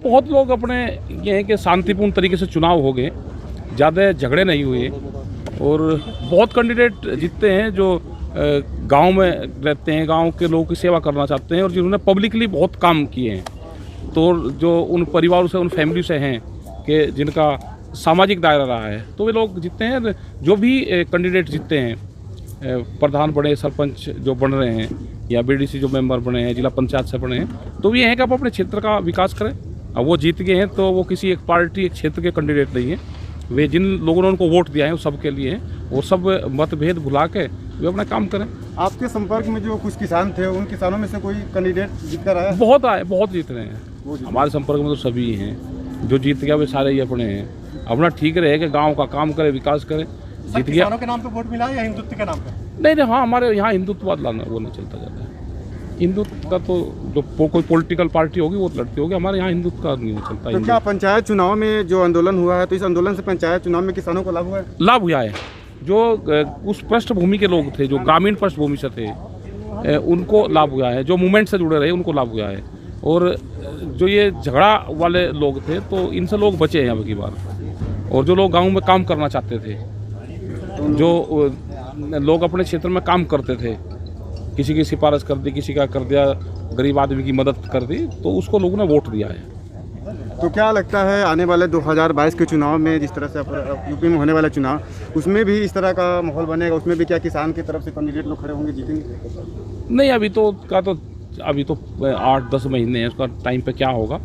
बहुत लोग अपने ये है कि शांतिपूर्ण तरीके से चुनाव हो गए, ज़्यादा झगड़े नहीं हुए और बहुत कैंडिडेट जीतते हैं जो गांव में रहते हैं, गांव के लोगों की सेवा करना चाहते हैं और जिन्होंने पब्लिकली बहुत काम किए हैं। तो जो उन परिवारों से, उन फैमिली से हैं कि जिनका सामाजिक दायरा रहा है, तो वे लोग जीतते हैं। जो भी कैंडिडेट जीतते हैं, प्रधान बने, सरपंच जो बन रहे हैं या बीडीसी जो मेंबर बने हैं, जिला पंचायत से बने हैं, तो ये है कि आप अपने क्षेत्र का विकास करें। अब वो जीत गए हैं तो वो किसी एक पार्टी, एक क्षेत्र के कैंडिडेट नहीं है, वे जिन लोगों ने उनको वोट दिया है वो सब के लिए हैं। वो सब मतभेद भुला के वे अपना काम करें। आपके संपर्क में जो कुछ किसान थे, उन किसानों में से कोई कैंडिडेट जीत कर आया? बहुत आए, बहुत जीत रहे हैं। हमारे संपर्क में तो सभी हैं, जो जीत गया वे सारे ही अपने हैं। अपना ठीक रहे कि गाँव का काम करे, विकास करे। जीत गया किसानों के नाम पे वोट मिला या हिंदुत्व के नाम पे? नहीं, हाँ, हमारे यहाँ हिंदुत्ववाद लाना वो नहीं चलता जाता है। हिंदुत्व का तो जो कोई पॉलिटिकल पार्टी होगी वो लड़ती होगी, हमारे यहाँ हिंदुत्व का नहीं चलता। तो क्या पंचायत चुनाव में जो आंदोलन हुआ है, तो इस आंदोलन से पंचायत चुनाव में किसानों को लाभ हुआ है? लाभ हुआ है। जो उस पृष्ठभूमि के लोग थे, जो ग्रामीण पृष्ठभूमि से थे, उनको लाभ हुआ है। जो मूवमेंट से जुड़े रहे उनको लाभ हुआ है। और जो ये झगड़ा वाले लोग थे तो इनसे लोग बचे हैं अब की बार। और जो लोग गाँव में काम करना चाहते थे, जो लोग अपने क्षेत्र में काम करते थे, किसी की सिफारिश कर दी, किसी का कर दिया, गरीब आदमी की मदद कर दी, तो उसको लोगों ने वोट दिया है। तो क्या लगता है आने वाले 2022 के चुनाव में, जिस तरह से यूपी में होने वाला चुनाव, उसमें भी इस तरह का माहौल बनेगा? उसमें भी क्या किसान की तरफ से कैंडिडेट लोग खड़े होंगे, जीतेंगे? नहीं, अभी तो 8-10 महीने हैं, उसका टाइम पे क्या होगा।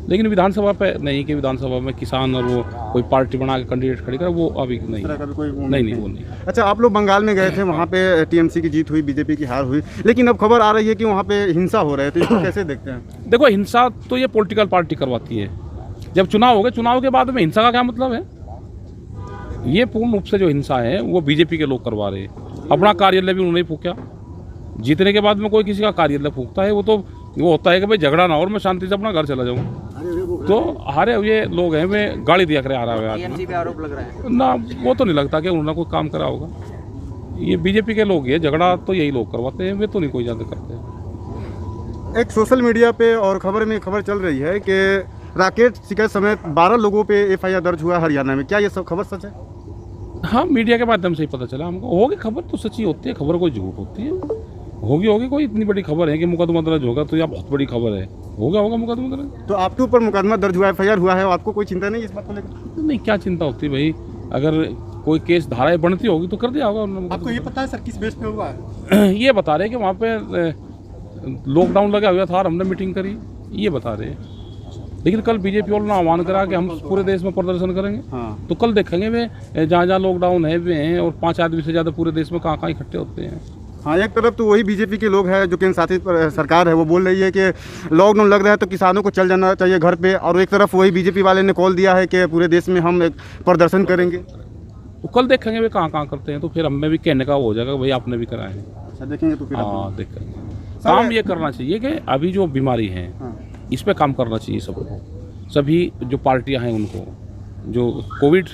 लेकिन विधानसभा पे नहीं कि विधानसभा में किसान और वो कोई पार्टी बना के कैंडिडेट खड़ी करे, वो अभी नहीं। नहीं, वो नहीं। अच्छा, आप लोग बंगाल में गए थे, वहाँ पे टीएमसी की जीत हुई, बीजेपी की हार हुई, लेकिन अब खबर आ रही है कि वहाँ पे हिंसा हो रहा है, तो इसको कैसे देखते हैं? देखो, हिंसा तो ये पॉलिटिकल पार्टी करवाती है। जब चुनाव हो गए, चुनाव के बाद में हिंसा का क्या मतलब है? ये पूर्ण रूप से जो हिंसा है वो बीजेपी के लोग करवा रहे हैं। अपना कार्यालय भी उन्होंने फूका। जीतने के बाद में कोई किसी का कार्यालय फूकता है, वो होता है कि भाई झगड़ा ना हो और मैं शांति से अपना घर चला जाऊँ। तो हारे ये लोग हैं, वे गाड़ी दिया करे आ रहा है आदमी पे आरोप लग रहा है ना, वो तो नहीं लगता कि उन्होंने कोई काम करा होगा। ये बीजेपी के लोग, ये झगड़ा तो यही लोग करवाते हैं, वे तो नहीं कोई ज़्यादा करते। एक सोशल मीडिया पे और खबर चल रही है कि राकेश टिकैत समेत 12 लोगों पे एफआईआर दर्ज हुआ हरियाणा में। क्या ये सब खबर सच है? हाँ, मीडिया के माध्यम से ही पता चला हमको। होगी खबर तो सच्ची होती है, खबर कोई झूठ होती है? होगी कोई इतनी बड़ी खबर है कि मुकदमा दर्ज होगा तो यह बहुत बड़ी खबर है। होगा मुकदमा दर्ज। तो आपके ऊपर मुकदमा दर्ज हुआ, एफआईआर हुआ है, आपको कोई चिंता नहीं इस बात को लेकर? नहीं, क्या चिंता होती है भाई? अगर कोई केस धाराएं बनती होगी तो कर दिया होगा। आपको ये पता है सर किस बेस पे हुआ है? ये बता रहे कि वहाँ पे लॉकडाउन लगा हुआ था और हमने मीटिंग करी, ये बता रहे। लेकिन कल बीजेपी वालों ने आह्वान करा कि हम पूरे देश में प्रदर्शन करेंगे। हाँ। तो कल देखेंगे वे जहाँ लॉकडाउन है वे हैं, और 5 आदमी से ज़्यादा पूरे देश में कहाँ इकट्ठे होते हैं। हाँ, एक तरफ तो वही बीजेपी के लोग हैं जो केंद्र शासित सरकार है, वो बोल रही है कि लॉकडाउन लग रहा है तो किसानों को चल जाना चाहिए घर पे, और एक तरफ वही बीजेपी वाले ने कॉल दिया है कि पूरे देश में हम एक प्रदर्शन करेंगे। तो कल देखेंगे वे कहाँ करते हैं, तो फिर हमें भी कहने का हो जाएगा भाई आपने भी कराए हैं। अच्छा, देखेंगे तो फिर? हाँ, देखेंगे। काम ये करना चाहिए कि अभी जो बीमारी है इस पर काम करना चाहिए सबको, सभी जो पार्टियां हैं उनको। जो कोविड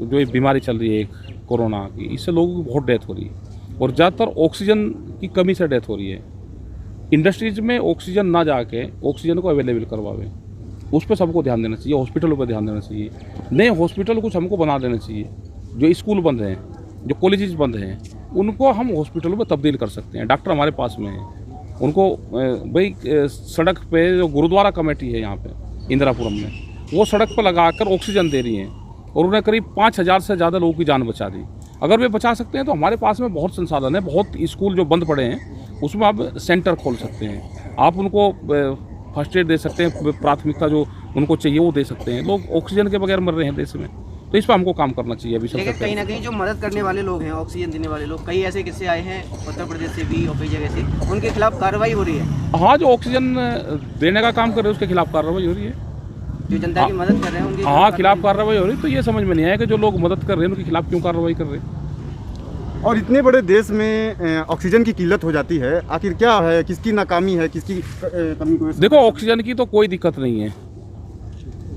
जो एक बीमारी चल रही है, एक कोरोना की, इससे लोगों की बहुत डेथ हो रही है और ज़्यादातर ऑक्सीजन की कमी से डेथ हो रही है। इंडस्ट्रीज में ऑक्सीजन ना जाके ऑक्सीजन को अवेलेबल करवावे, उस पर सबको ध्यान देना चाहिए। हॉस्पिटलों पर ध्यान देना चाहिए। नए हॉस्पिटल कुछ हमको बना देना चाहिए। जो स्कूल बंद हैं, जो कॉलेजेस बंद हैं, उनको हम हॉस्पिटलों में तब्दील कर सकते हैं। डॉक्टर हमारे पास में हैं, उनको भाई सड़क पे जो गुरुद्वारा कमेटी है यहाँ पे इंदिरापुरम में, वो सड़क पर लगाकर ऑक्सीजन दे रही हैं और उन्हें करीब 5000 से ज़्यादा लोगों की जान बचा दी। अगर वे बचा सकते हैं तो हमारे पास में बहुत संसाधन है। बहुत स्कूल जो बंद पड़े हैं उसमें आप सेंटर खोल सकते हैं, आप उनको फर्स्ट एड दे सकते हैं, प्राथमिकता जो उनको चाहिए वो दे सकते हैं। लोग ऑक्सीजन के बगैर मर रहे हैं देश में, तो इस पर हमको काम करना चाहिए अभी। लेकिन कहीं ना कहीं जो मदद करने वाले लोग हैं, ऑक्सीजन देने वाले लोग, कई ऐसे किस्से आए हैं उत्तर प्रदेश से भी और कई जगह से, उनके खिलाफ कार्रवाई हो रही है। हाँ, जो ऑक्सीजन देने का काम कर रहे हैं उसके खिलाफ कार्रवाई हो रही है। जो जनता की मदद कर रहे हैं उनके खिलाफ कार्रवाई हो रही है। तो ये समझ में नहीं आया कि जो लोग मदद कर रहे हैं उनके खिलाफ क्यों कार्रवाई कर रहे हैं। और इतने बड़े देश में ऑक्सीजन की किल्लत हो जाती है, आखिर क्या है? किसकी नाकामी है, किसकी कमी? देखो, ऑक्सीजन की तो कोई दिक्कत नहीं है,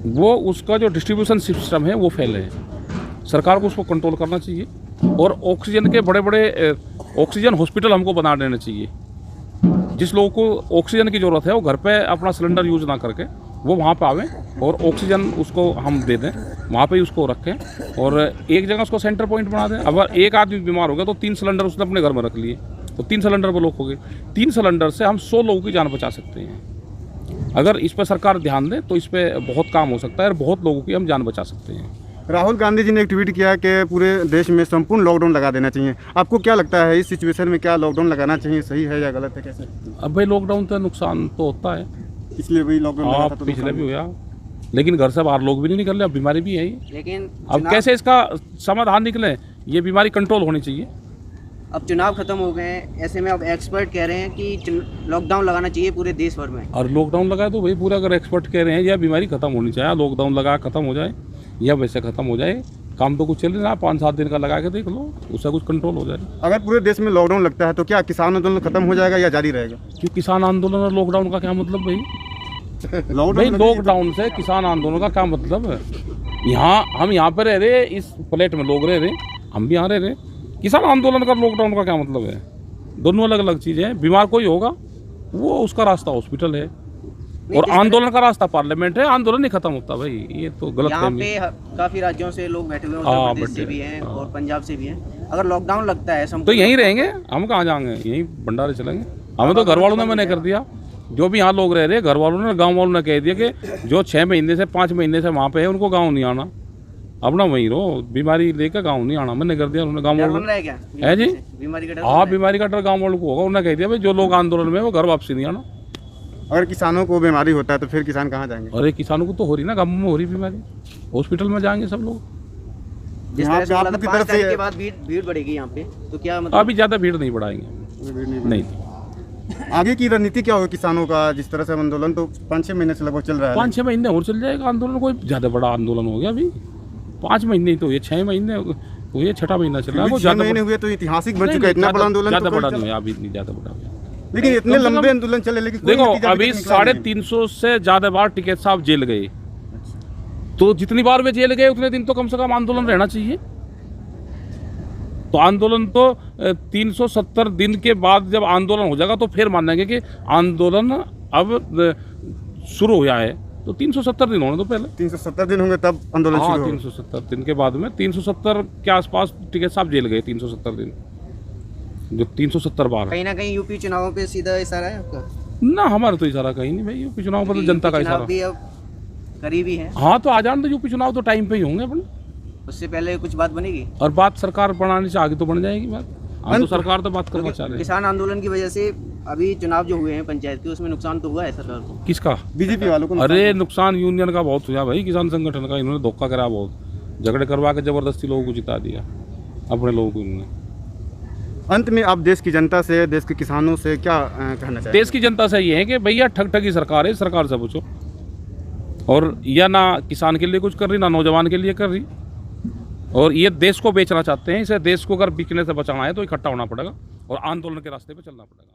वो उसका जो डिस्ट्रीब्यूशन सिस्टम है वो फैल है। सरकार को उसको कंट्रोल करना चाहिए और ऑक्सीजन के बड़े बड़े ऑक्सीजन हॉस्पिटल हमको बना देना चाहिए। जिस लोगों को ऑक्सीजन की ज़रूरत है वो घर पे अपना सिलेंडर यूज़ ना करके वो वहाँ पे आवे और ऑक्सीजन उसको हम दे दें, वहाँ पे ही उसको रखें और एक जगह उसको सेंटर पॉइंट बना दें। अगर एक आदमी बीमार हो गया तो 3 सिलेंडर उसने अपने घर में रख लिए, तो 3 सिलेंडर ब्लॉक हो गए। 3 सिलेंडर से हम 100 लोगों की जान बचा सकते हैं। अगर इस पर सरकार ध्यान दे तो इस पर बहुत काम हो सकता है और बहुत लोगों की हम जान बचा सकते हैं। राहुल गांधी जी ने एक ट्वीट किया कि पूरे देश में संपूर्ण लॉकडाउन लगा देना चाहिए। आपको क्या लगता है इस सिचुएशन में क्या लॉकडाउन लगाना चाहिए, सही है या गलत है, कैसे? अब भाई लॉकडाउन तो नुकसान तो होता है, इसलिए भी लॉकडाउन लगा था तो पिछले भी हुआ, लेकिन घर से बाहर लोग भी नहीं निकल रहे, अब बीमारी भी है ही। लेकिन अब कैसे इसका समाधान निकले, ये बीमारी कंट्रोल होनी चाहिए। अब चुनाव खत्म हो गए हैं, ऐसे में अब एक्सपर्ट कह रहे हैं कि लॉकडाउन लगाना चाहिए पूरे देश भर में। और लॉकडाउन लगाए तो भाई पूरा, अगर एक्सपर्ट कह रहे हैं या बीमारी खत्म होनी चाहिए, लॉकडाउन लगा खत्म हो जाए या वैसे खत्म हो जाए, काम तो कुछ चल रहा है, 5-7 दिन का लगा के देख लो, उससे कुछ कंट्रोल हो जाए। अगर पूरे देश में लॉकडाउन लगता है तो क्या किसान आंदोलन खत्म हो जाएगा या जारी रहेगा? क्यों किसान आंदोलन और लॉकडाउन का क्या मतलब भाई? भाई लॉकडाउन से किसान आंदोलन का क्या मतलब है? हम यहाँ पे रह रहे, इस प्लेट में लोग रह रहे, हम भी यहाँ रह रहे, किसान आंदोलन का लॉकडाउन का क्या मतलब है? दोनों अलग अलग चीज़ें हैं। बीमार कोई होगा वो उसका रास्ता हॉस्पिटल है और आंदोलन का रास्ता पार्लियामेंट है। आंदोलन नहीं खत्म होता भाई, ये तो गलत है। यहाँ पे काफी राज्यों से लोग बैठे हुए हैं, उत्तर प्रदेश से भी हैं और पंजाब से भी हैं। अगर लॉकडाउन लगता है तो यहीं रहेंगे, हम कहाँ जाएंगे, यहीं भंडारे चलेंगे। हमें तो घर वालों ने मना कर दिया, जो भी यहाँ लोग रह रहे, घर वालों ने, गाँव वालों ने कह दिया कि जो 6 महीने से 5 महीने से वहाँ पे है उनको गाँव नहीं आना, अपना वहीं रहो, बीमारी लेकर गाँव नहीं आना, मैंने कर दिया। उन्होंने गाँव वालों है जी, बीमारी का डर, हाँ बीमारी का डर गाँव वालों को होगा। उन्होंने कह दिया भाई जो लोग आंदोलन में वो घर वापसी नहीं आना। अगर किसानों को बीमारी होता है तो फिर किसान कहाँ जाएंगे? अरे किसानों को तो हो रही ना, गाँव में हो रही बीमारी, हॉस्पिटल में जाएंगे सब लोग। जिस तरह से आप बोला था, की 5 तरफ से तारीख के बाद भीड़ बढ़ेगी यहाँ पे, तो क्या मतलब? अभी ज़्यादा भीड़ नहीं बढ़ाएंगे, नहीं। आगे की रणनीति क्या होगी किसानों का? जिस तरह से आंदोलन तो 5-6 महीने से लगभग चल रहा है। 5-6 महीने और चल जाएगा आंदोलन, कोई ज़्यादा बड़ा आंदोलन हो गया अभी? 5 महीने ही तो ये, 6 महीने तो ये 6ठा महीना चल रहा है। 6 महीने हुए तो ऐतिहासिक बन चुका है, इतना बड़ा आंदोलन ज़्यादा तो बड़ा नहीं है अभी, नहीं ज़्यादा बड़ा। लेकिन इतने लंबे आंदोलन चले, लेकिन देखो अभी 350 से ज़्यादा बार टिकैत साहब जेल गए, तो जितनी बार वे जेल गए उतने दिन तो कम से कम आंदोलन रहना चाहिए। तो आंदोलन तो 370 दिन के बाद जब आंदोलन हो जाएगा तो फिर मानेंगे कि आंदोलन अब शुरू हुआ है। तो 370 दिन होने तो पहले 370 दिन होंगे तब आंदोलन शुरू होगा। 370 दिन के बाद में 370 के आसपास टिकैत साहब जेल गए। 370 दिन, जो 370 बार। कहीं ना कहीं यूपी चुनावों पे सीधा इशारा है आपका? ना, हमारा तो इशारा कहीं नहीं भाई, यूपी चुनाव पर तो जनता का इशारा भी अब करीब ही है। हाँ तो आ जान तो, यूपी चुनाव तो टाइम पे ही होंगे अपन, उससे पहले कुछ बात बनेगी और बात सरकार बनाने से आगे तो बन जाएगी बात। हम तो सरकार तो बात करना चाह रहे हैं। किसान आंदोलन की वजह से अभी चुनाव जो हुए हैं पंचायत के, उसमें नुकसान तो हुआ है सरकार को। किसका? बीजेपी वालों को। अरे नुकसान यूनियन का बहुत हुआ भाई, किसान संगठन का। इन्होंने धोखा करा बहुत, झगड़े करवा के जबरदस्ती लोगों को जिता दिया, अपने लोगों को इन्होंने। अंत में आप देश की जनता से, देश के किसानों से क्या कहना चाहिए? देश की जनता से ये है कि भैया ठगी सरकार है, सरकार से पूछो। और यह ना किसान के लिए कुछ कर रही, ना नौजवान के लिए कर रही, और ये देश को बेचना चाहते हैं। इसे देश को अगर बिकने से बचाना है तो इकट्ठा होना पड़ेगा और आंदोलन के रास्ते पे चलना पड़ेगा।